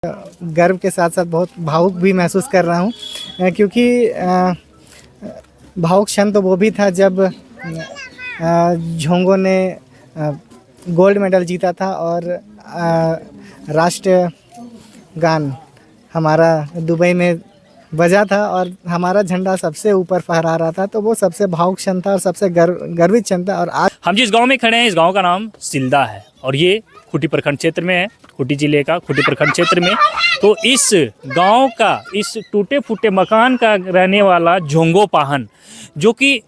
गर्व के साथ साथ बहुत भावुक भी महसूस कर रहा हूँ, क्योंकि भावुक क्षण तो वो भी था जब झोंगो ने गोल्ड मेडल जीता था और राष्ट्रीय गान हमारा दुबई में बजा था और हमारा झंडा सबसे ऊपर फहरा रहा था। तो वो सबसे भावुक क्षण था और सबसे गर्वित क्षण था। और आज हम जिस गांव में खड़े हैं, इस गांव का नाम सिल्दा है और ये खूंटी प्रखंड क्षेत्र में है, खूंटी जिले का खूंटी प्रखंड क्षेत्र में। तो इस गांव का, इस टूटे फूटे मकान का रहने वाला झोंगो पाहन, जो कि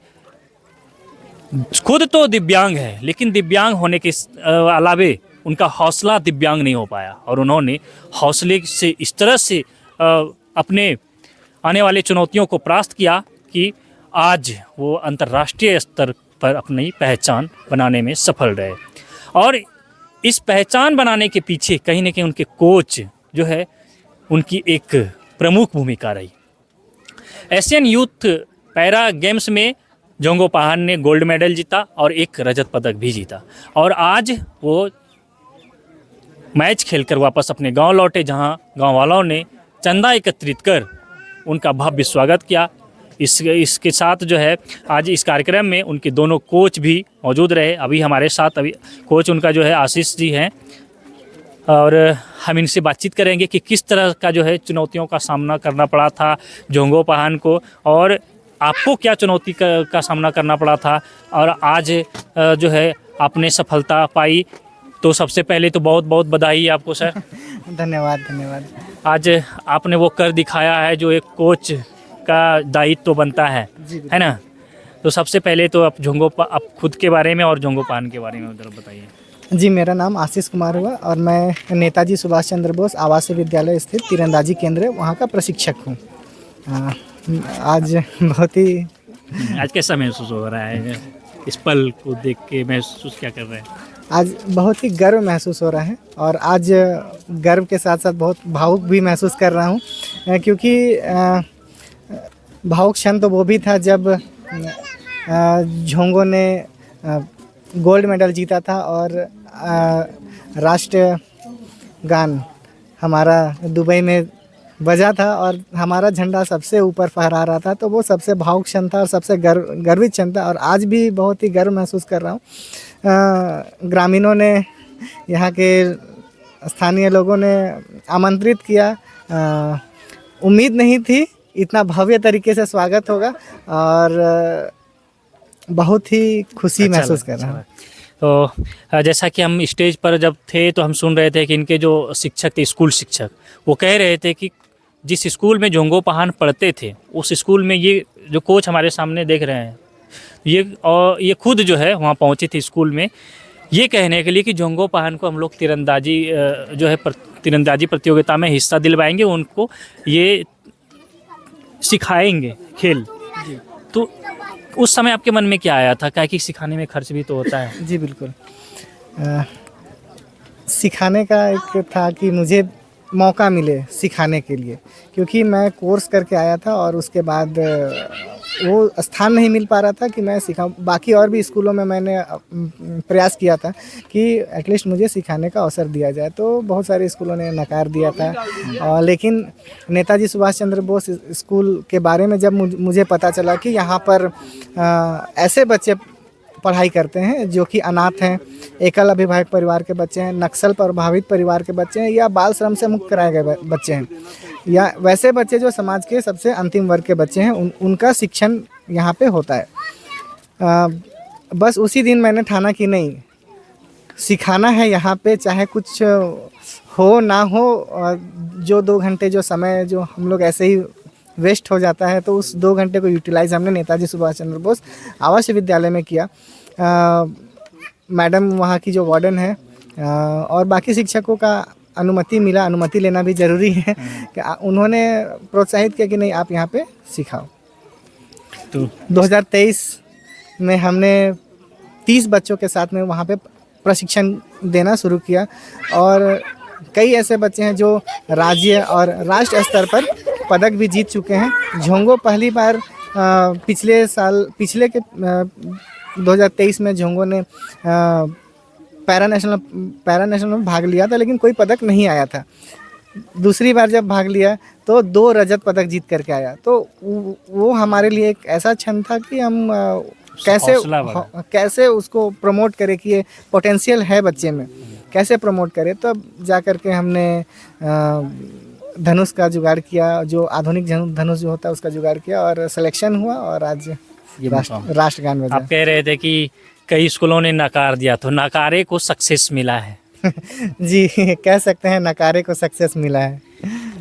खुद तो दिव्यांग है, लेकिन दिव्यांग होने के अलावे उनका हौसला दिव्यांग नहीं हो पाया और उन्होंने हौसले से इस तरह से अपने आने वाली चुनौतियों को परास्त किया कि आज वो अंतर्राष्ट्रीय स्तर पर अपनी पहचान बनाने में सफल रहे। और इस पहचान बनाने के पीछे कहीं ना कहीं उनके कोच जो है, उनकी एक प्रमुख भूमिका रही। एशियन यूथ पैरा गेम्स में झोंगो पाहन ने गोल्ड मेडल जीता और एक रजत पदक भी जीता और आज वो मैच खेलकर वापस अपने गांव लौटे, जहां गांव वालों ने चंदा एकत्रित कर उनका भव्य स्वागत किया। इसके साथ जो है आज इस कार्यक्रम में उनके दोनों कोच भी मौजूद रहे। अभी हमारे साथ अभी कोच उनका जो है आशीष जी हैं और हम इनसे बातचीत करेंगे कि किस तरह का जो है चुनौतियों का सामना करना पड़ा था झोंगो पाहन को, और आपको क्या चुनौती का सामना करना पड़ा था और आज जो है आपने सफलता पाई। तो सबसे पहले तो बहुत बहुत बधाई आपको सर। धन्यवाद। आज आपने वो कर दिखाया है जो एक कोच का दायित्व तो बनता है ना। तो सबसे पहले तो आप खुद के बारे में और झोंगो पाहन के बारे में जरा बताइए। जी, मेरा नाम आशीष कुमार हुआ और मैं नेताजी सुभाष चंद्र बोस आवासीय विद्यालय स्थित तीरंदाजी केंद्र वहाँ का प्रशिक्षक हूँ। आज बहुत ही आज कैसा महसूस हो रहा है, इस पल को देख के महसूस क्या कर रहे हैं? आज बहुत ही गर्व महसूस हो रहा है और आज गर्व के साथ साथ बहुत भावुक भी महसूस कर रहा हूँ, क्योंकि भावुक क्षण तो वो भी था जब झोंगो ने गोल्ड मेडल जीता था और राष्ट्रीय गान हमारा दुबई में बजा था और हमारा झंडा सबसे ऊपर फहरा रहा था। तो वो सबसे भावुक क्षण था और सबसे गर्वित क्षण था और आज भी बहुत ही गर्व महसूस कर रहा हूँ। ग्रामीणों ने, यहाँ के स्थानीय लोगों ने आमंत्रित किया। उम्मीद नहीं थी इतना भव्य तरीके से स्वागत होगा और बहुत ही खुशी महसूस कर रहा हूँ। तो जैसा कि हम स्टेज पर जब थे तो हम सुन रहे थे कि इनके जो शिक्षक थे, स्कूल शिक्षक, वो कह रहे थे कि जिस स्कूल में झोंगो पाहन पढ़ते थे उस स्कूल में ये जो कोच हमारे सामने देख रहे हैं, ये खुद जो है वहाँ पहुँचे थे स्कूल में, ये कहने के लिए कि झोंगो पाहन को हम लोग तीरंदाजी प्रतियोगिता में हिस्सा दिलवाएंगे, उनको ये सिखाएंगे खेल। तो उस समय आपके मन में क्या आया था? क्या कि सिखाने में खर्च भी तो होता है। जी बिल्कुल। सिखाने का एक था कि मुझे मौका मिले सिखाने के लिए, क्योंकि मैं कोर्स करके आया था और उसके बाद वो स्थान नहीं मिल पा रहा था कि मैं सिखाऊं। बाकी और भी स्कूलों में मैंने प्रयास किया था कि एटलीस्ट मुझे सिखाने का अवसर दिया जाए, तो बहुत सारे स्कूलों ने नकार दिया था। लेकिन नेताजी सुभाष चंद्र बोस स्कूल के बारे में जब मुझे पता चला कि यहाँ पर ऐसे बच्चे पढ़ाई करते हैं जो कि अनाथ हैं, एकल अभिभावक परिवार के बच्चे हैं, नक्सल प्रभावित परिवार के बच्चे हैं, या बाल श्रम से मुक्त कराए गए बच्चे हैं, या वैसे बच्चे जो समाज के सबसे अंतिम वर्ग के बच्चे हैं, उनका शिक्षण यहाँ पे होता है। बस उसी दिन मैंने ठाना कि नहीं, सिखाना है यहाँ पे, चाहे कुछ हो ना हो। जो 2 घंटे जो समय जो हम लोग ऐसे ही वेस्ट हो जाता है, तो उस 2 घंटे को यूटिलाइज हमने नेताजी सुभाष चंद्र बोस आवासीय विद्यालय में किया। मैडम वहाँ की जो वार्डन है और बाकी शिक्षकों का अनुमति लेना भी ज़रूरी है कि उन्होंने प्रोत्साहित किया कि नहीं, आप यहाँ पे सिखाओ। तो 2023 में हमने 30 बच्चों के साथ में वहाँ पे प्रशिक्षण देना शुरू किया और कई ऐसे बच्चे हैं जो राज्य और राष्ट्र स्तर पर पदक भी जीत चुके हैं। झोंगो पहली बार पिछले के 2023 में झोंगो ने पैरा नेशनल में भाग लिया था, लेकिन कोई पदक नहीं आया था। दूसरी बार जब भाग लिया तो 2 रजत पदक जीत करके आया। तो वो हमारे लिए एक ऐसा क्षण था कि हम हौसला बढ़ा। कैसे उसको प्रमोट करें कि ये पोटेंशियल है बच्चे में, कैसे प्रमोट करें। तब जा कर के हमने धनुष का जुगाड़ किया, जो आधुनिक धनुष जो होता है उसका जुगाड़ किया और सिलेक्शन हुआ और आज ये मुकाम। राष्ट्रगान बजा। आप कह रहे थे कि कई स्कूलों ने नकार दिया, तो नकारे को सक्सेस मिला है। जी कह सकते हैं नकारे को सक्सेस मिला है।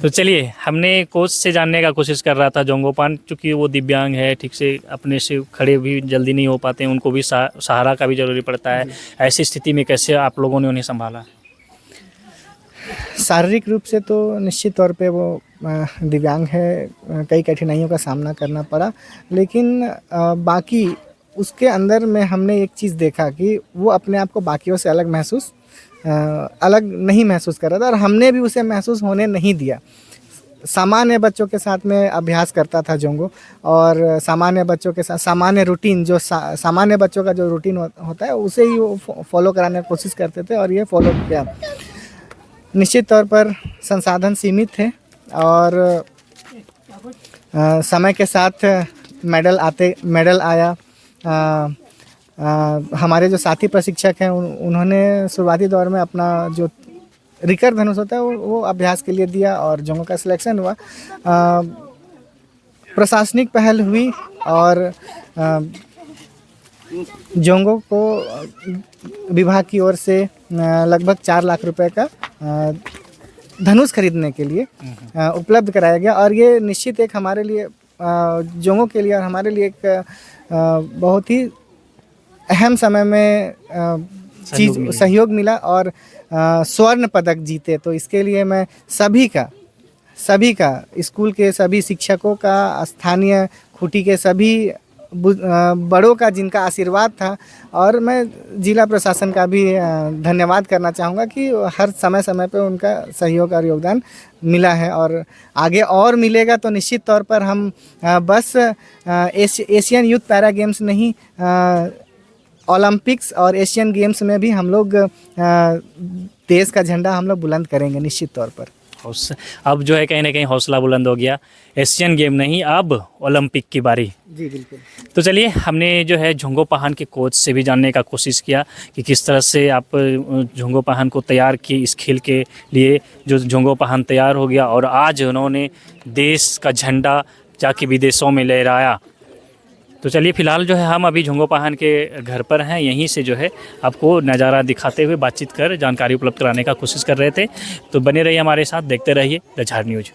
तो चलिए, हमने कोच से जानने का कोशिश कर रहा था जोंगोपान, चूँकि वो दिव्यांग है, ठीक से अपने से खड़े भी जल्दी नहीं हो पाते हैं, उनको भी सहारा का भी ज़रूरी पड़ता है। ऐसी स्थिति में कैसे आप लोगों ने उन्हें संभाला? शारीरिक रूप से तो निश्चित तौर पे वो दिव्यांग है, कई कठिनाइयों का सामना करना पड़ा, लेकिन बाकी उसके अंदर में हमने एक चीज़ देखा कि वो अपने आप को बाकियों से अलग नहीं महसूस कर रहा था और हमने भी उसे महसूस होने नहीं दिया। सामान्य बच्चों के साथ में अभ्यास करता था जोंगो और सामान्य बच्चों के साथ सामान्य रूटीन जो सामान्य बच्चों का जो रूटीन होता है उसे ही वो फॉलो कराने की कोशिश करते थे और ये फॉलो किया। निश्चित तौर पर संसाधन सीमित थे और समय के साथ मेडल आया। हमारे जो साथी प्रशिक्षक हैं उन्होंने शुरुआती दौर में अपना जो रिकर्व धनुष होता है वो अभ्यास के लिए दिया और जोंगो का सिलेक्शन हुआ। प्रशासनिक पहल हुई और जोंगो को विभाग की ओर से लगभग 4 लाख रुपए का धनुष खरीदने के लिए उपलब्ध कराया गया और ये निश्चित एक हमारे लिए जोंगो के लिए और हमारे लिए एक बहुत ही अहम समय में सहयोग मिला और स्वर्ण पदक जीते। तो इसके लिए मैं सभी का स्कूल के सभी शिक्षकों का, स्थानीय खूंटी के सभी बड़ों का जिनका आशीर्वाद था और मैं जिला प्रशासन का भी धन्यवाद करना चाहूँगा कि हर समय पे उनका सहयोग और योगदान मिला है और आगे और मिलेगा। तो निश्चित तौर पर हम बस एशियन यूथ पैरा गेम्स नहीं, ओलंपिक्स और एशियन गेम्स में भी हम लोग देश का झंडा हम लोग बुलंद करेंगे निश्चित तौर पर। अब जो है कहीं ना कहीं हौसला बुलंद हो गया, एशियन गेम नहीं अब ओलंपिक की बारी। जी बिल्कुल। तो चलिए, हमने जो है जोंगोपाहान के कोच से भी जानने का कोशिश किया कि किस तरह से आप जोंगोपाहान को तैयार किए इस खेल के लिए। जो जोंगोपाहान तैयार हो गया और आज उन्होंने देश का झंडा जाके विदेशों में लहराया। तो चलिए, फ़िलहाल जो है हम अभी जोंगोपाहान के घर पर हैं, यहीं से जो है आपको नज़ारा दिखाते हुए बातचीत कर जानकारी उपलब्ध कराने का कोशिश कर रहे थे। तो बने रहिए हमारे साथ, देखते रहिए द झार न्यूज़।